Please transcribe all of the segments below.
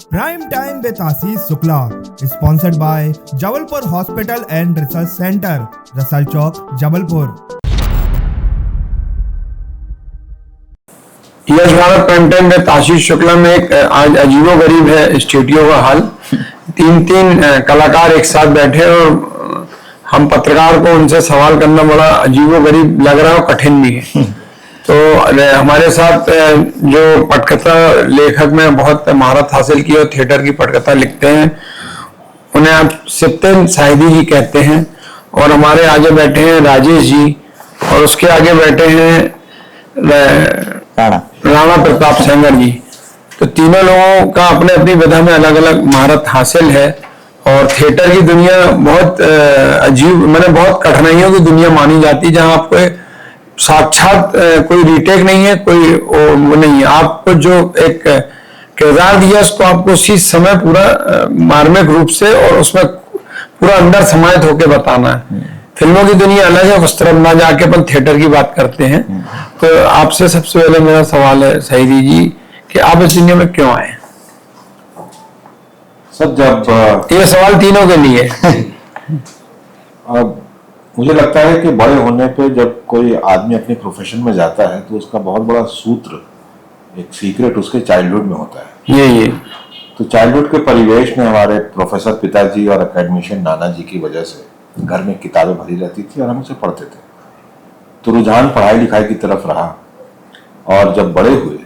Prime Time with Ashish Shukla, sponsored by Jabalpur Hospital and Research Center, Rasal Chowk, Jabalpur. Yash Bharat prime time में आशीष शुक्ला में एक आज अजीबो गरीब है स्टूडियो का हाल। तीन कलाकार एक साथ बैठे और हम पत्रकार को उनसे सवाल करना बड़ा अजीबो गरीब लग रहा है और कठिन भी है। तो हमारे साथ जो पटकथा लेखक में बहुत महारत हासिल की और थिएटर की पटकथा लिखते हैं, उन्हें आप सिप्तेन साहिदी जी कहते हैं। और हमारे आगे बैठे हैं राजेश जी और उसके आगे बैठे हैं राणा प्रताप सेंगर जी। तो तीनों लोगों का अपने अपनी विधा में अलग अलग महारत हासिल है और थिएटर की दुनिया बहुत अजीब, मैंने बहुत कठिनाइयों की दुनिया मानी जाती है, जहां आपको साक्षात कोई रीटेक नहीं है, कोई वो नहीं है। आपको जो एक किरदार दिया उसको आपको उसी समय पूरा मार्मिक रूप से और उसमें पूरा अंदर समाहित होकर बताना है। फिल्मों की दुनिया अलग है, उस तरफ ना जाके अपन थिएटर की बात करते हैं। तो आपसे सबसे पहले मेरा सवाल है साहिदी जी कि आप इस दुनिया में क्यों आए? सब जब ये सवाल तीनों के लिए अब मुझे लगता है कि बड़े होने पे जब कोई आदमी अपने प्रोफेशन में जाता है तो उसका बहुत बड़ा सूत्र, एक सीक्रेट उसके चाइल्डहुड में होता है। ये तो चाइल्डहुड के परिवेश में हमारे प्रोफेसर पिताजी और एकेडमिशियन नाना जी की वजह से घर में किताबें भरी रहती थी और हम उसे पढ़ते थे। तो रुझान पढ़ाई लिखाई की तरफ रहा और जब बड़े हुए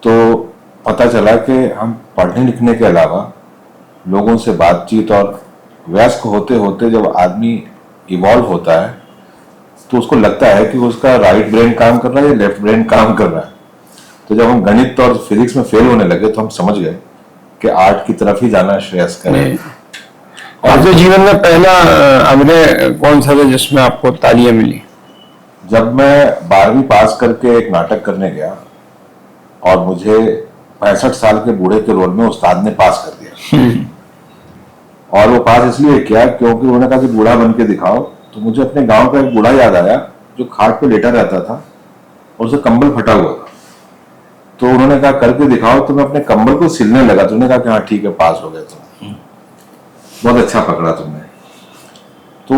तो पता चला कि हम पढ़ने लिखने के अलावा लोगों से बातचीत और वयस्क होते होते जब आदमी इवॉल्व होता है तो उसको लगता है कि उसका राइट ब्रेन काम कर रहा है या लेफ्ट ब्रेन काम कर रहा है। तो जब हम गणित और फिजिक्स में फेल होने लगे तो हम समझ गए कि आर्ट की तरफ ही जाना श्रेयस्कर है। और आपके जीवन में पहला अभिनय कौन सा था जिसमें आपको तालियां मिली? जब मैं 12वीं पास करके एक नाटक करने गया और मुझे 65 साल के बूढ़े के रोल में उस्ताद ने पास कर दिया। और वो पास इसलिए किया क्योंकि उन्होंने कहा कि बूढ़ा बन के दिखाओ। तो मुझे अपने गांव का एक बूढ़ा याद आया जो खाट पे लेटा रहता था और उसे कंबल फटा हुआ था। तो उन्होंने कहा करके दिखाओ। तो मैं अपने कंबल को सिलने लगा तो उन्होंने कहा कि हाँ ठीक है, पास हो गए तुम, बहुत अच्छा पकड़ा तुमने। तो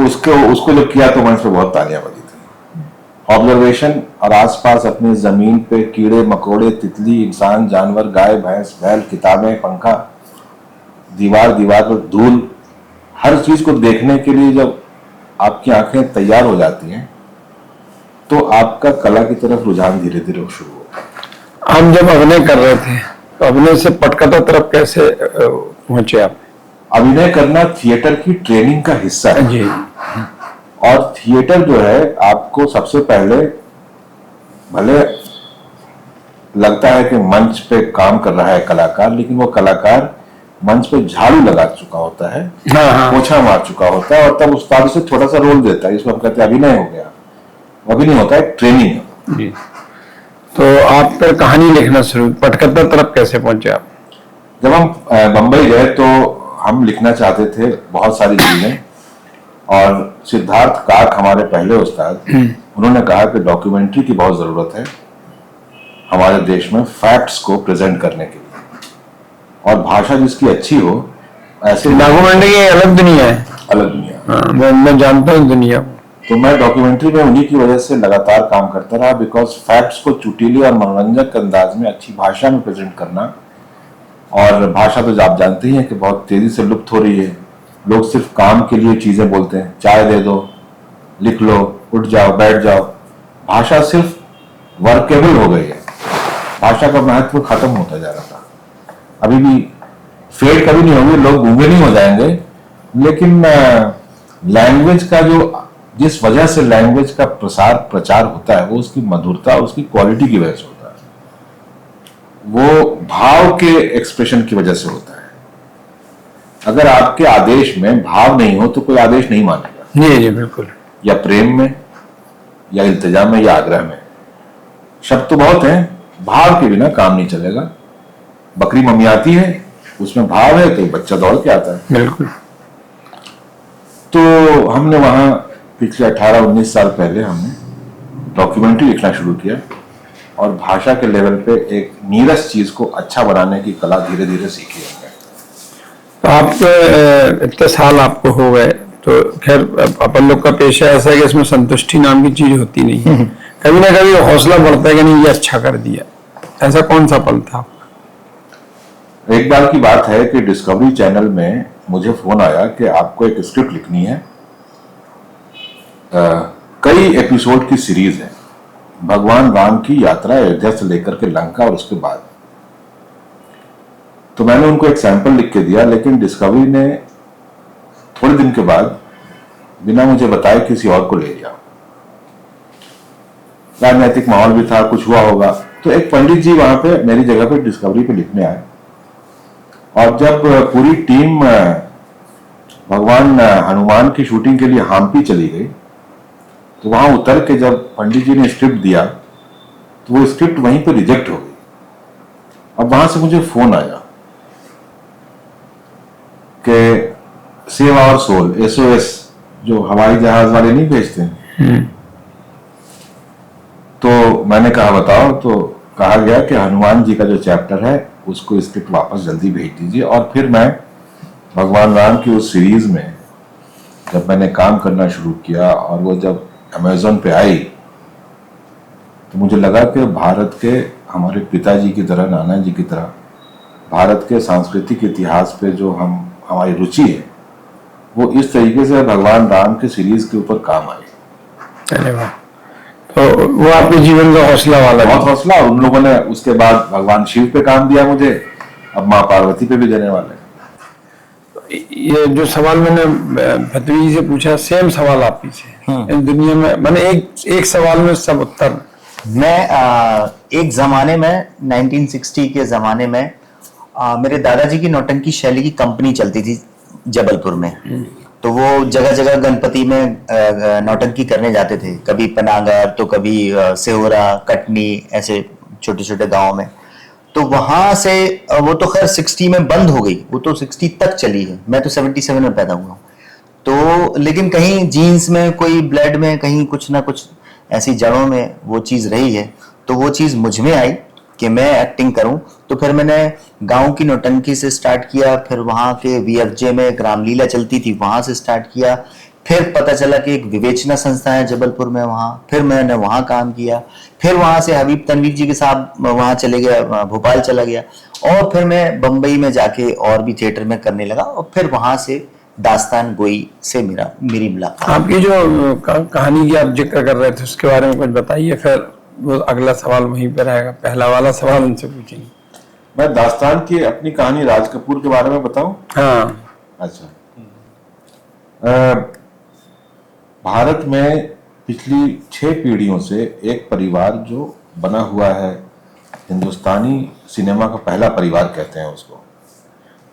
उसको जब किया तो मंच पे बहुत तालियां बजी थी। ऑब्जर्वेशन और आसपास अपनी जमीन पे कीड़े मकोड़े, तितली, इंसान, जानवर, गाय भैंस, बैल, किताबें, पंखा, दीवार पर धूल, हर चीज को देखने के लिए जब आपकी आंखें तैयार हो जाती हैं तो आपका कला की तरफ रुझान धीरे धीरे शुरू होगा। हम जब अभिनय कर रहे थे तो अभिनय से पटकथा तरफ कैसे पहुंचे आप? अभिनय करना थिएटर की ट्रेनिंग का हिस्सा है जी। और थिएटर जो है आपको सबसे पहले, भले लगता है कि मंच पे काम कर रहा है कलाकार, लेकिन वो कलाकार मंच पे झाड़ू लगा चुका होता है, पोछा मार चुका होता है और तब उस्ताद उसे छोटा सा रोल देता है। इसमें हम कहते हैं अभिनय हो गया। अभिनय होता है ट्रेनिंग है। तो आप फिर कहानी लिखना शुरू, पटकथा तरफ कैसे पहुंचे आप? जब हम बंबई गए तो हम लिखना चाहते थे बहुत सारी चीजें और सिद्धार्थ काक हमारे पहले उस्ताद, उन्होंने कहा कि डॉक्यूमेंट्री की बहुत जरूरत है हमारे देश में फैक्ट्स को प्रेजेंट करने के लिए, और भाषा जिसकी अच्छी हो। ऐसे डॉक्यूमेंट्री की अलग दुनिया है, अलग दुनिया। हाँ, मैं जानता हूँ दुनिया। तो मैं डॉक्यूमेंट्री में उन्हीं की वजह से लगातार काम करता रहा, बिकॉज फैक्ट्स को चुटीले और मनोरंजक अंदाज में अच्छी भाषा में प्रेजेंट करना। और भाषा तो आप जानते ही हैं कि बहुत तेजी से लुप्त हो रही है। लोग सिर्फ काम के लिए चीजें बोलते हैं, चाय दे दो, लिख लो, उठ जाओ, बैठ जाओ। भाषा सिर्फ वर्केबल हो गई है, भाषा का महत्व खत्म होता जा रहा था। अभी भी फेड कभी नहीं होगी, लोग गूंगे नहीं हो जाएंगे, लेकिन लैंग्वेज का जो, जिस वजह से लैंग्वेज का प्रचार होता है वो उसकी मधुरता, उसकी क्वालिटी की वजह से होता है, वो भाव के एक्सप्रेशन की वजह से होता है। अगर आपके आदेश में भाव नहीं हो तो कोई आदेश नहीं मानेगा। जी जी बिल्कुल। या प्रेम में, या इल्तिजा में, या आग्रह में। शब्द तो बहुत हैं, भाव के बिना काम नहीं चलेगा। बकरी ममियाती है, उसमें भाव है तो बच्चा दौड़ के आता है। बिल्कुल। तो हमने वहां पिछले 18-19 साल पहले हमने डॉक्यूमेंट्री लिखना शुरू किया और भाषा के लेवल पे एक नीरस चीज को अच्छा बनाने की कला धीरे धीरे सीखी हमने। तो आप इतने साल आपको हो गए, तो खैर अपन लोग का पेशा ऐसा है कि इसमें संतुष्टि नाम की चीज होती नहीं है। कभी ना कभी हौसला बढ़ता है कि नहीं ये अच्छा कर दिया। ऐसा कौन सा पल था? एक बार की बात है कि डिस्कवरी चैनल में मुझे फोन आया कि आपको एक स्क्रिप्ट लिखनी है, कई एपिसोड की सीरीज है, भगवान राम की यात्रा अयोध्या से लेकर के लंका और उसके बाद। तो मैंने उनको एक सैंपल लिख के दिया, लेकिन डिस्कवरी ने थोड़े दिन के बाद बिना मुझे बताए किसी और को ले लिया। राजनीतिक माहौल भी था, कुछ हुआ होगा, तो एक पंडित जी वहां पे मेरी जगह पे डिस्कवरी पे लिखने आए। और जब पूरी टीम भगवान हनुमान की शूटिंग के लिए हम्पी चली गई, तो वहां उतर के जब पंडित जी ने स्क्रिप्ट दिया तो वो स्क्रिप्ट वहीं पे रिजेक्ट हो गई। अब वहां से मुझे फोन आया कि सेव आवर सोल, SOS, जो हवाई जहाज वाले नहीं भेजते हैं। तो मैंने कहा बताओ, तो कहा गया कि हनुमान जी का जो चैप्टर है उसको स्क्रिप्ट वापस जल्दी भेज दीजिए। और फिर मैं भगवान राम की उस सीरीज में जब मैंने काम करना शुरू किया और वो जब अमेज़न पे आई, तो मुझे लगा कि भारत के हमारे पिताजी की तरह, नाना जी की तरह, भारत के सांस्कृतिक इतिहास पे जो हमारी रुचि है वो इस तरीके से भगवान राम के सीरीज के ऊपर काम आई। अरे वाह! तो वो आपके जीवन का हौसला वाला बहुत हौसला। और उन लोगों ने उसके बाद भगवान शिव पे काम दिया मुझे, अब माँ पार्वती पे भी देने वाले हैं। ये जो सवाल मैंने भतवी जी से पूछा, सेम सवाल आप ही से। इस दुनिया में मैंने एक सवाल में सब उत्तर। मैं एक जमाने में 1960 के जमाने में मेरे दादाजी की नौटंकी शैली की कंपनी चलती थी जबलपुर में। तो वो जगह जगह गणपति में नौटंकी करने जाते थे, कभी पनागर तो कभी सेहोरा, कटनी, ऐसे छोटे छोटे गाँव में। तो वहां से वो तो खैर 60 में बंद हो गई, वो तो 60 तक चली है। मैं तो 77 में पैदा हुआ। तो लेकिन कहीं जीन्स में, कोई ब्लड में, कहीं कुछ ना कुछ ऐसी जड़ों में वो चीज़ रही है। तो वो चीज़ मुझ में आई कि मैं एक्टिंग करूं। तो फिर मैंने गांव की नौटंकी से स्टार्ट किया, फिर वहाँ के VFJ में एक रामलीला चलती थी, वहाँ से स्टार्ट किया। फिर पता चला कि एक विवेचना संस्था है जबलपुर में, वहाँ फिर मैंने वहाँ काम किया। फिर वहाँ से हबीब तनवीर जी के साथ वहाँ चले गया, भोपाल चला गया। और फिर मैं बम्बई में जाके और भी थिएटर में करने लगा। और फिर वहाँ से दास्तान गोई से मेरी मुलाकात। आपकी जो कहानी की आप जिक्र कर रहे थे उसके बारे में कुछ बताइए, फिर वो अगला सवाल वहीं पे रहेगा। पहला वाला सवाल उनसे पूछेंगे। मैं दास्तान की अपनी कहानी राज कपूर के बारे में बताऊं? हाँ। अच्छा। भारत में पिछली 6 पीढ़ियों से एक परिवार जो बना हुआ है, हिंदुस्तानी सिनेमा का पहला परिवार कहते हैं उसको,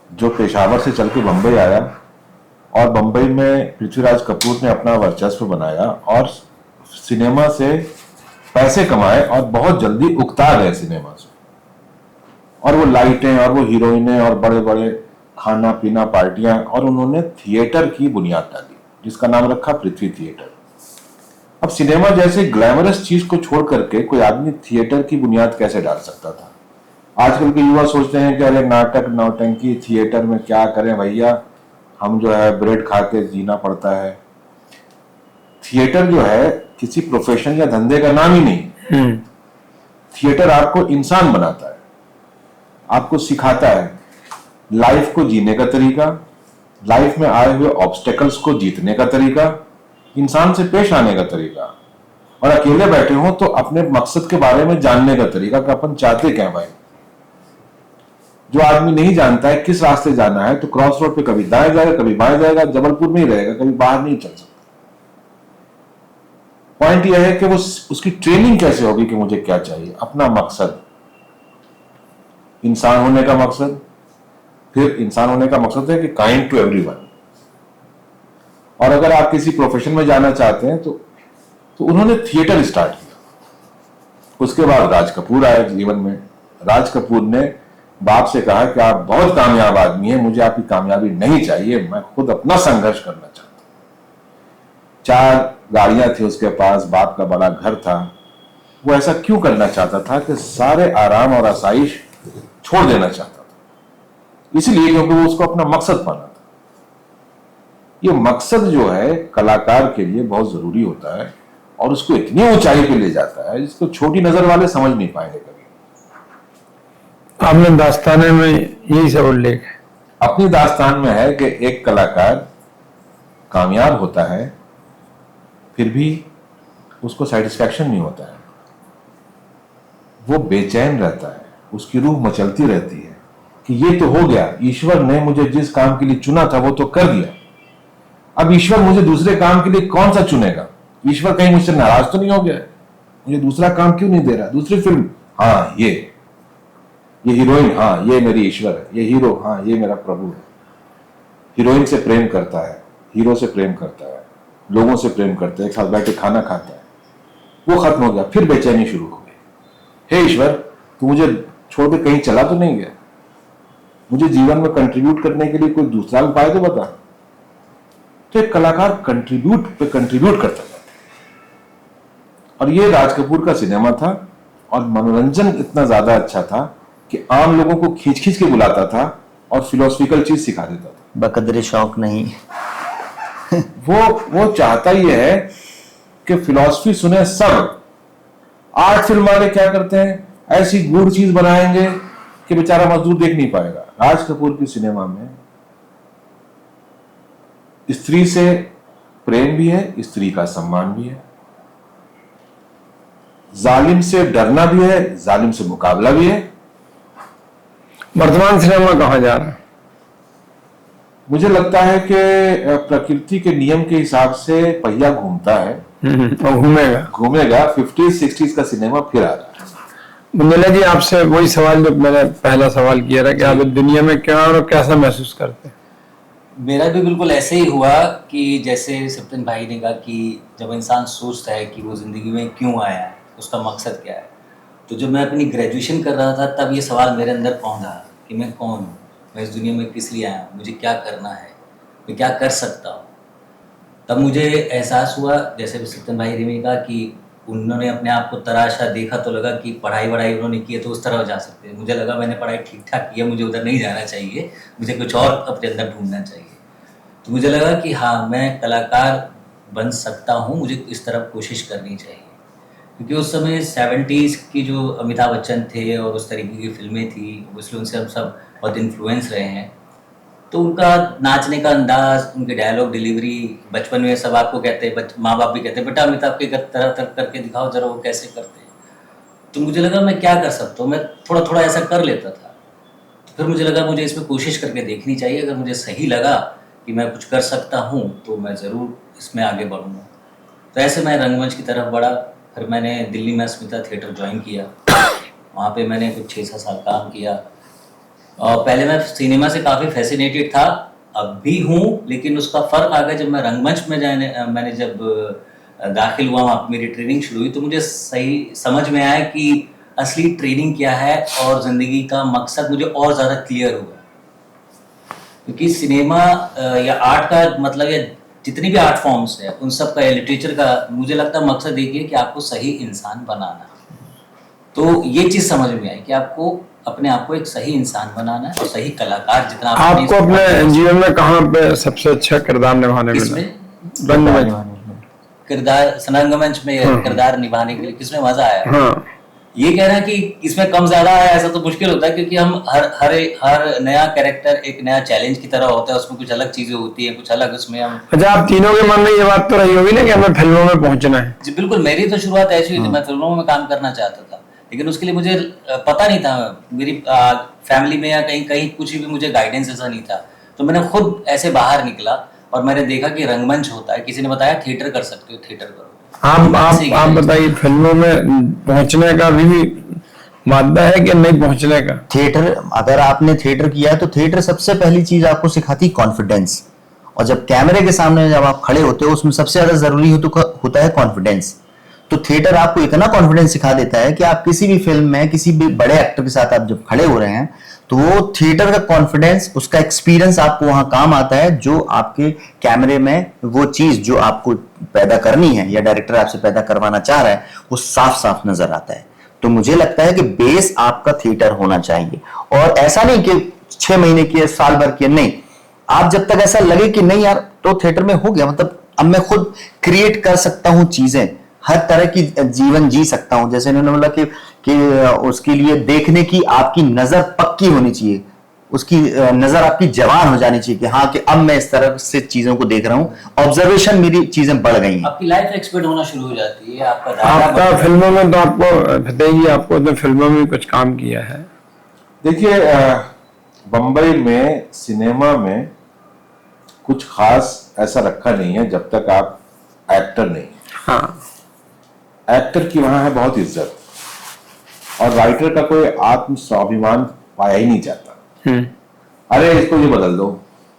जो पेशावर से चल के बम्बई आया और बम्बई में पृथ्वीराज कपूर ने अपना वर्चस्व बनाया और सिनेमा से पैसे कमाए और बहुत जल्दी उकता गए सिनेमा से। और वो लाइटें और वो हीरोइनें और बड़े बड़े खाना पीना पार्टियां, और उन्होंने थिएटर की बुनियाद डाली जिसका नाम रखा पृथ्वी थिएटर। अब सिनेमा जैसे ग्लैमरस चीज को छोड़ करके कोई आदमी थिएटर की बुनियाद कैसे डाल सकता था? आजकल के युवा सोचते हैं कि अरे नाटक, नौटंकी, थिएटर में क्या करें भैया, हम जो है ब्रेड खा के जीना पड़ता है। थिएटर जो है किसी प्रोफेशन या धंधे का नाम ही नहीं। थिएटर आपको इंसान बनाता है, आपको सिखाता है लाइफ को जीने का तरीका, लाइफ में आए हुए ऑब्स्टेकल्स को जीतने का तरीका, इंसान से पेश आने का तरीका, और अकेले बैठे हो तो अपने मकसद के बारे में जानने का तरीका कि अपन चाहते क्या भाई। जो आदमी नहीं जानता है किस रास्ते जाना है, तो क्रॉस रोड पे कभी दाएं जाएगा, कभी बाएं जाएगा, जबलपुर में ही रहेगा, कभी बाहर नहीं चल सकता। पॉइंट यह है कि वो उसकी ट्रेनिंग कैसे होगी कि मुझे क्या चाहिए, अपना मकसद, इंसान होने का मकसद। फिर इंसान होने का मकसद है कि काइंड टू एवरीवन। और अगर आप किसी प्रोफेशन में जाना चाहते हैं तो उन्होंने थिएटर स्टार्ट किया। उसके बाद राज कपूर आए जीवन में। राज कपूर ने बाप से कहा कि आप बहुत कामयाब आदमी हैं, मुझे आपकी कामयाबी नहीं चाहिए, मैं खुद अपना संघर्ष करना चाहता हूं। 4 गाड़ियां थी उसके पास, बाप का बड़ा घर था, वो ऐसा क्यों करना चाहता था कि सारे आराम और आसाइश छोड़ देना चाहता था? इसलिए क्योंकि वो उसको अपना मकसद पाना था। ये मकसद जो है कलाकार के लिए बहुत जरूरी होता है और उसको इतनी ऊंचाई पे ले जाता है जिसको छोटी नजर वाले समझ नहीं पाएंगे कभी। आपने दास्ताने में यही सब उल्लेख है। अपनी दास्तान में है कि एक कलाकार कामयाब होता है फिर भी उसको सेटिस्फैक्शन नहीं होता है, वो बेचैन रहता है, उसकी रूह मचलती रहती है कि ये तो हो गया, ईश्वर ने मुझे जिस काम के लिए चुना था वो तो कर दिया, अब ईश्वर मुझे दूसरे काम के लिए कौन सा चुनेगा? ईश्वर कहीं मुझसे नाराज तो नहीं हो गया है? मुझे दूसरा काम क्यों नहीं दे रहा? दूसरी फिल्म, हाँ ये हीरोइन, हाँ ये मेरी ईश्वर है, ये हीरो, हाँ ये मेरा प्रभु है। हीरोइन से प्रेम करता है, हीरो से प्रेम करता है, लोगों से प्रेम करता है, एक साथ बैठ के खाना खाता है, वो खत्म हो गया, फिर बेचैनी शुरू हो गई। हे ईश्वर, तू मुझे छोड़ के कहीं चला तो नहीं गया? मुझे जीवन में कंट्रीब्यूट करने के लिए कोई दूसरा उपाय तो बता। तो एक कलाकार कंट्रीब्यूट पे कंट्रीब्यूट करता था और ये राज कपूर का सिनेमा था और मनोरंजन इतना ज्यादा अच्छा था कि आम लोगों को खींच खींच के बुलाता था और फिलोसफिकल चीज सिखा देता था। बकदरे शौक नहीं। वो चाहता ये है कि फिलॉसफी सुने सब। आर्ट फिल्म वाले क्या करते हैं, ऐसी गूढ़ चीज बनाएंगे कि बेचारा मजदूर देख नहीं पाएगा। राज कपूर की सिनेमा में स्त्री से प्रेम भी है, स्त्री का सम्मान भी है, जालिम से डरना भी है, जालिम से मुकाबला भी है। वर्तमान सिनेमा कहां जा रहा है? मुझे लगता है कि प्रकृति के नियम के हिसाब से पहिया घूमता है और घूमेगा 50s 60s का सिनेमा फिर आ रहा है। बुंदेला जी, आपसे वही सवाल जो मैंने पहला सवाल किया था कि आप दुनिया में क्या और कैसा महसूस करते हैं? मेरा भी बिल्कुल ऐसे ही हुआ कि जैसे सत्यन भाई ने कहा कि जब इंसान सोचता है कि वो ज़िंदगी में क्यों आया है, उसका मकसद क्या है, तो जब मैं अपनी ग्रेजुएशन कर रहा था तब ये सवाल मेरे अंदर पहुंचा कि मैं कौन हूँ, मैं इस दुनिया में किस लिए आया हूँ, मुझे क्या करना है, मैं क्या कर सकता हूँ। तब मुझे एहसास हुआ, जैसे सत्यन भाई ने कहा कि उन्होंने अपने आप को तराशा, देखा तो लगा कि पढ़ाई वढ़ाई उन्होंने की है तो उस तरफ जा सकते हैं। मुझे लगा मैंने पढ़ाई ठीक ठाक की है, मुझे उधर नहीं जाना चाहिए, मुझे कुछ और अपने अंदर ढूंढना चाहिए। तो मुझे लगा कि हाँ, मैं कलाकार बन सकता हूँ, मुझे इस तरफ कोशिश करनी चाहिए। क्योंकि उस समय 70s की जो अमिताभ बच्चन थे और उस तरीके की फिल्में थी, इसलिए उनसे हम सब बहुत इन्फ्लुएंस रहे हैं। तो उनका नाचने का अंदाज, उनके डायलॉग डिलीवरी, बचपन में सब आपको कहते हैं, माँ बाप भी कहते हैं बेटा अमिताभ के तरह करके दिखाओ जरा वो कैसे करते हैं। तो मुझे लगा मैं क्या कर सकता हूँ, मैं थोड़ा थोड़ा ऐसा कर लेता था। तो फिर मुझे लगा मुझे इसमें कोशिश करके देखनी चाहिए, अगर मुझे सही लगा कि मैं कुछ कर सकता हूँ तो मैं ज़रूर इसमें आगे बढ़ूँगा। तो ऐसे मैं रंगमंच की तरफ बढ़ा। फिर मैंने दिल्ली में स्मिता थिएटर ज्वाइन किया, वहाँ पे मैंने कुछ 6-7 साल काम किया। और पहले मैं सिनेमा से काफ़ी फैसिनेटेड था, अब भी हूँ, लेकिन उसका फ़र्क आ गया जब मैं रंगमंच में मैंने जब दाखिल हुआ, वहाँ मेरी ट्रेनिंग शुरू हुई, तो मुझे सही समझ में आया कि असली ट्रेनिंग क्या है और ज़िंदगी का मकसद मुझे और ज़्यादा क्लियर हुआ। क्योंकि सिनेमा या आर्ट का मतलब, या जितनी भी आर्ट फॉर्म्स है उन सब का, या लिटरेचर का, मुझे लगता है मकसद एक है कि आपको सही इंसान बनाना। तो ये चीज़ समझ में आई कि आपको अपने आप को एक सही इंसान बनाना है और सही कलाकार जितना आपको अपने जीवन में कहाँ पे सबसे अच्छा किरदार निभाने में रंगमंच में किरदार निभाने के लिए किसमें मजा आया? हाँ। ये कहना कि इसमें कम ज्यादा आया ऐसा तो मुश्किल होता है, क्योंकि हम हर नया कैरेक्टर एक नया चैलेंज की तरह होता है, उसमें कुछ अलग चीजें होती है, कुछ अलग उसमें हम। अच्छा, आप तीनों के मन में ये बात तो रही होगी ना कि हमें फिल्मों में पहुंचना है? जी बिल्कुल, मेरी तो शुरुआत ऐसी हुई थी, मैं फिल्मों में काम करना चाहता था, लेकिन उसके लिए मुझे पता नहीं था, मेरी फैमिली में या कहीं कुछ भी मुझे गाइडेंस ऐसा नहीं था। तो मैंने खुद ऐसे बाहर निकला और मैंने देखा कि रंगमंच होता है, किसी ने बताया थिएटर कर सकते हो, थिएटर करो। आप बताइए, फिल्मों में पहुंचने का भी मादा है कि नहीं पहुंचने का? थिएटर, अगर आपने थिएटर किया है तो थिएटर सबसे पहली चीज आपको सिखाती कॉन्फिडेंस, और जब कैमरे के सामने जब आप खड़े होते हो उसमें सबसे ज्यादा जरूरी होता है कॉन्फिडेंस। तो थिएटर आपको इतना कॉन्फिडेंस सिखा देता है कि आप किसी भी फिल्म में किसी भी बड़े एक्टर के साथ आप जब खड़े हो रहे हैं तो वो थिएटर का कॉन्फिडेंस, उसका एक्सपीरियंस आपको वहां काम आता है, जो आपके कैमरे में वो चीज जो आपको पैदा करनी है या डायरेक्टर आपसे पैदा करवाना चाह रहा है वो साफ साफ नजर आता है। तो मुझे लगता है कि बेस आपका थिएटर होना चाहिए, और ऐसा नहीं कि 6 महीने की, साल भर की, नहीं, आप जब तक ऐसा लगे कि नहीं यार तो थिएटर में हो गया, मतलब अब मैं खुद क्रिएट कर सकता हूं चीजें, हर तरह की जीवन जी सकता हूं। जैसे इन्होंने बोला कि उसके लिए देखने की आपकी नजर पक्की होनी चाहिए, उसकी नजर आपकी जवान हो जानी चाहिए कि हाँ कि अब मैं इस तरह से चीजों को देख रहा हूं, ऑब्जर्वेशन मेरी चीजें बढ़ गई हैं, आपकी लाइफ एक्सपर्ट होना शुरू हो जाती है, आपका फिल्मों में तो आपको फतेह, आपको तो फिल्मों में कुछ काम किया है। देखिए, बम्बई में सिनेमा में कुछ खास ऐसा रखा नहीं है जब तक आप एक्टर नहीं। हाँ, एक्टर की वहां है बहुत इज्जत, और राइटर का कोई आत्म स्वाभिमान पाया ही नहीं जाता। अरे इसको ये बदल दो,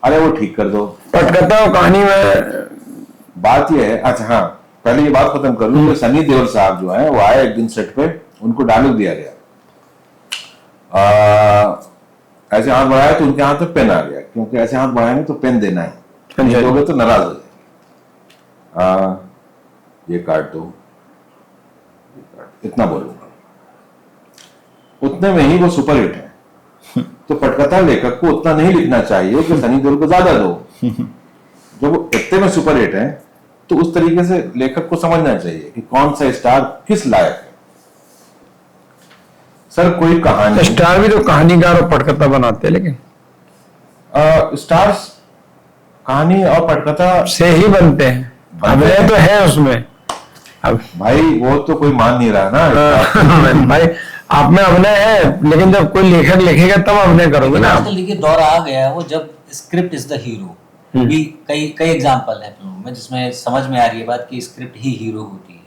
अरे वो ठीक कर दो। पटकथा और कहानी में बात ये है, अच्छा हाँ, पहले ये बात खत्म कर लूं कि सनी देओल साहब जो है वो आए एक दिन सेट पे, उनको डायलॉग दिया गया, ऐसे हाथ बढ़ाया तो उनके हाथ में पेन आ गया, क्योंकि ऐसे हाथ बढ़ाएंगे तो पेन देना है, नहीं दोगे तो नाराज हो जाए। ये काट दो, इतना बोलूंगा, उतने में ही वो सुपर हिट है। तो पटकथा लेखक को उतना नहीं लिखना चाहिए कि सनी देओल को ज्यादा दो। जब वो इतने में सुपर हिट है तो उस तरीके से लेखक को समझना चाहिए कि कौन सा स्टार किस लायक है। सर कोई कहानी, स्टार भी तो कहानीकार और पटकथा बनाते हैं, लेकिन स्टार्स कहानी और पटकथा से ही बनते हैं, अभिनय तो है उसमें। अब भाई वो तो कोई मान नहीं रहा ना। भाई आप में अभिनय है, लेकिन जब कोई लेखक लिखेगा तब अभिनय करोगे ना। आजकल देखिए दौर आ गया है वो जब स्क्रिप्ट इज द हीरो। भी कई एग्जांपल है फिल्मों में जिसमें समझ में आ रही है बात कि स्क्रिप्ट ही हीरो होती है।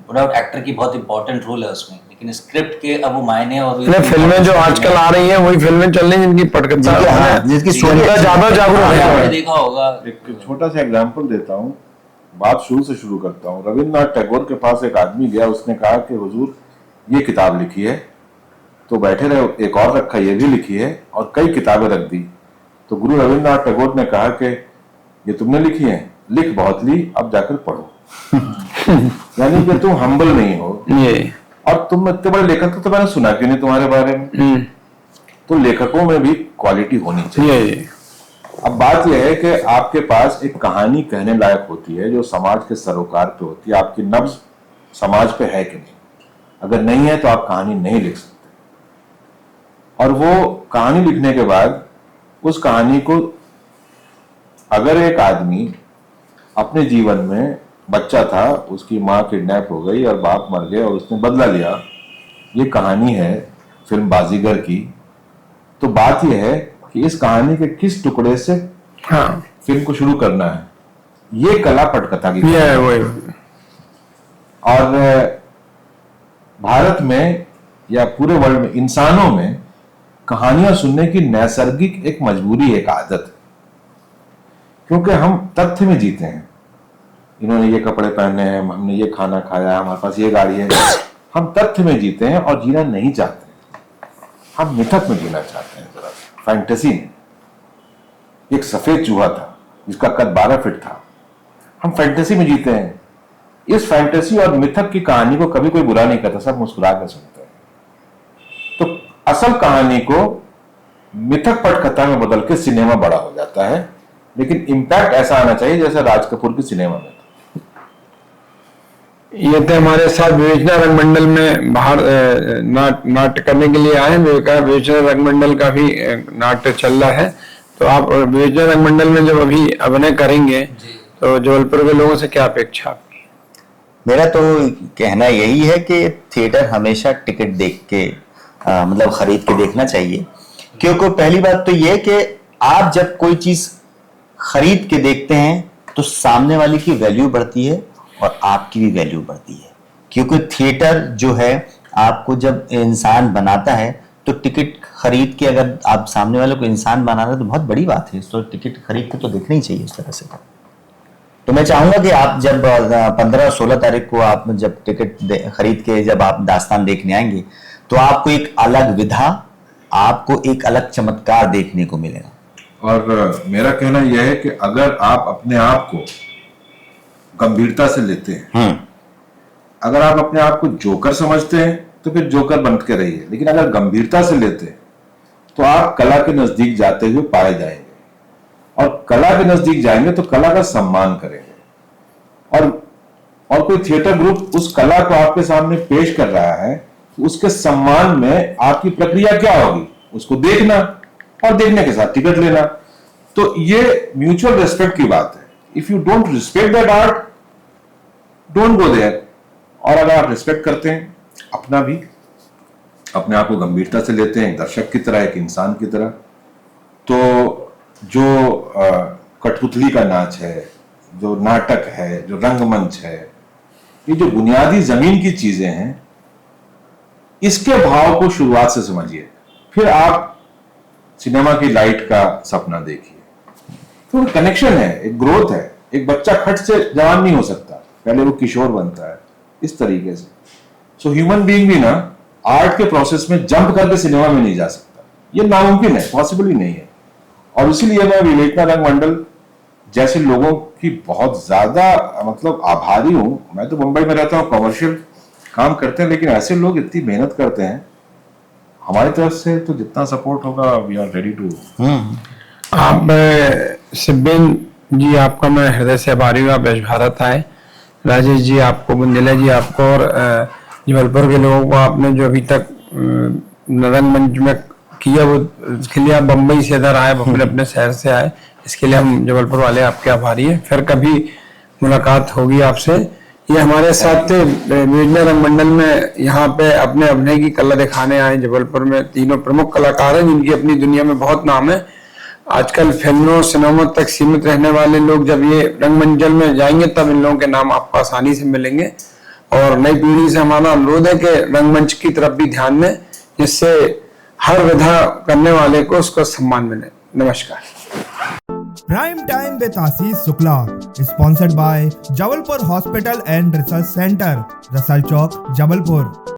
विदाउट एक्टर की बहुत इंपॉर्टेंट रोल है उसमें, लेकिन स्क्रिप्ट के अब वो मायने और फिल्में जो आजकल आ रही हैं वही फिल्में चल रही हैं जिनकी पटकथा, जिसकी सोनिका ज्यादा जागरूक है। देखा होगा। एक छोटा सा एग्जाम्पल देता हूँ, बात शुरू से शुरू करता हूँ। रविन्द्रनाथ टैगोर के पास एक आदमी गया, उसने कहा कि हुजूर ये किताब लिखी है, तो बैठे रहे, एक और रखा, ये भी लिखी है, और कई किताबें रख दी। तो गुरु रविन्द्रनाथ टैगोर ने कहा कि ये तुमने लिखी है, लिख बहुत ली, अब जाकर पढ़ो। यानी कि तुम हम्बल नहीं हो, और तुम इतने बड़े लेखक तो मैंने सुना क्यों नहीं तुम्हारे बारे में। तो लेखकों में भी क्वालिटी होनी चाहिए। अब बात यह है कि आपके पास एक कहानी कहने लायक होती है जो समाज के सरोकार पे होती है, आपकी नब्ज समाज पे है कि नहीं। अगर नहीं है तो आप कहानी नहीं लिख सकते, और वो कहानी लिखने के बाद उस कहानी को, अगर एक आदमी अपने जीवन में बच्चा था, उसकी माँ किडनैप हो गई और बाप मर गए और उसने बदला लिया, ये कहानी है फिल्म बाजीगर की, तो बात यह है कि इस कहानी के किस टुकड़े से फिल्म को शुरू करना है, ये कला पटकथा की है। और भारत में या पूरे वर्ल्ड में इंसानों में कहानियां सुनने की नैसर्गिक एक मजबूरी, एक आदत, क्योंकि हम तथ्य में जीते हैं। इन्होंने ये कपड़े पहने हैं, हमने ये खाना खाया, हमारे पास ये गाड़ी है, हम तथ्य में जीते हैं और जीना नहीं चाहते, हम मिथक में जीना चाहते हैं, जरा फैंटेसी में। एक सफेद चूहा था जिसका कद 12 फीट था, हम फैंटेसी में जीते हैं। इस फैंटेसी और मिथक की कहानी को कभी कोई बुरा नहीं करता, सब मुस्कुरा कर सुनते हैं। तो असल कहानी को मिथक पटकथा में बदल के सिनेमा बड़ा हो जाता है, लेकिन इंपैक्ट ऐसा आना चाहिए जैसे राज कपूर की सिनेमा में। ये तो हमारे साथ विवेचना रंगमंडल में बाहर नाट्य करने के लिए आए। विवेचना रंगमंडल का भी नाट्य चल रहा है, तो आप विवेचना रंगमंडल में जब अभी अभिनय करेंगे तो जबलपुर के लोगों से क्या अपेक्षा आपकी? मेरा तो कहना यही है कि थिएटर हमेशा टिकट देख के मतलब खरीद के देखना चाहिए, क्योंकि पहली बात तो ये कि आप जब कोई चीज खरीद के देखते हैं तो सामने वाले की वैल्यू बढ़ती है और आपकी भी वैल्यू बढ़ती है, क्योंकि थिएटर जो है आपको जब इंसान बनाता है तो टिकट खरीद के अगर आप सामने वाले को इंसान बना रहे हैं तो बहुत बड़ी बात है, तो टिकट खरीद के तो देखना ही चाहिए उस तरह से। तो मैं चाहूंगा कि आप जब 15 और 16 तारीख को आप जब टिकट खरीद के जब आप दास्तान देखने आएंगे तो आपको एक अलग विधा, आपको एक अलग चमत्कार देखने को मिलेगा। और मेरा कहना यह है कि अगर आप अपने आप को गंभीरता से लेते हैं, अगर आप अपने आप को जोकर समझते हैं तो फिर जोकर बन के रहिए, लेकिन अगर गंभीरता से लेते हैं तो आप कला के नजदीक जाते हुए पाए जाएंगे, और कला के नजदीक जाएंगे तो कला का सम्मान करेंगे। और कोई थिएटर ग्रुप उस कला को आपके सामने पेश कर रहा है, तो उसके सम्मान में आपकी प्रक्रिया क्या होगी, उसको देखना और देखने के साथ टिकट लेना। तो ये म्यूचुअल रिस्पेक्ट की बात है। If you don't respect that art, don't go there. और अगर आप रिस्पेक्ट करते हैं अपना भी, अपने आप को गंभीरता से लेते हैं, एक दर्शक की तरह, एक इंसान की तरह, तो जो कठपुतली का नाच है, जो नाटक है, जो रंगमंच है, ये जो बुनियादी जमीन की चीजें हैं, इसके भाव को शुरुआत से समझिए, फिर आप सिनेमा की लाइट का सपना देखिए। तो कनेक्शन है, एक ग्रोथ है। एक बच्चा खट से जवान नहीं हो सकता, पहले वो किशोर बनता है, इस तरीके से। सो ह्यूमन बीइंग भी ना आर्ट के प्रोसेस में जंप करके सिनेमा में नहीं जा सकता, ये नामुमकिन है, पॉसिबल ही नहीं है। और इसीलिए मैं विवेचना रंग मंडल जैसे लोगों की बहुत ज्यादा मतलब आभारी हूं। मैं तो मुंबई में रहता हूं, कमर्शियल काम करते हैं, लेकिन ऐसे लोग इतनी मेहनत करते हैं, हमारी तरफ से तो जितना सपोर्ट होगा वी आर रेडी टू। आप सिब्बेन जी, आपका मैं हृदय से आभारी हूँ, आप यश भारत आए। राजेश जी आपको, बुंदेला जी आपको, और जबलपुर के लोगों को आपने जो अभी तक रंगमंच में किया, वो इसके लिए आप बम्बई से इधर आए, अपने शहर से आए, इसके लिए हम जबलपुर वाले आपके आभारी हैं। फिर कभी मुलाकात होगी आपसे। ये हमारे साथ विवेचना रंग मंडल में यहाँ पे अपने अभिनय की कला दिखाने आए जबलपुर में तीनों प्रमुख कलाकार हैं, जिनकी अपनी दुनिया में बहुत नाम है। आजकल फिल्मों सिनेमा तक सीमित रहने वाले लोग जब ये रंगमंचल में जाएंगे तब इन लोगों के नाम आपको आसानी से मिलेंगे। और नई पीढ़ी से हमारा अनुरोध है कि रंगमंच की तरफ भी ध्यान दें, जिससे हर विधा करने वाले को उसका सम्मान मिले। नमस्कार। Prime time with Ashish Shukla, sponsored by Jabalpur hospital and research centre, Russell Chowk, Jabalpur.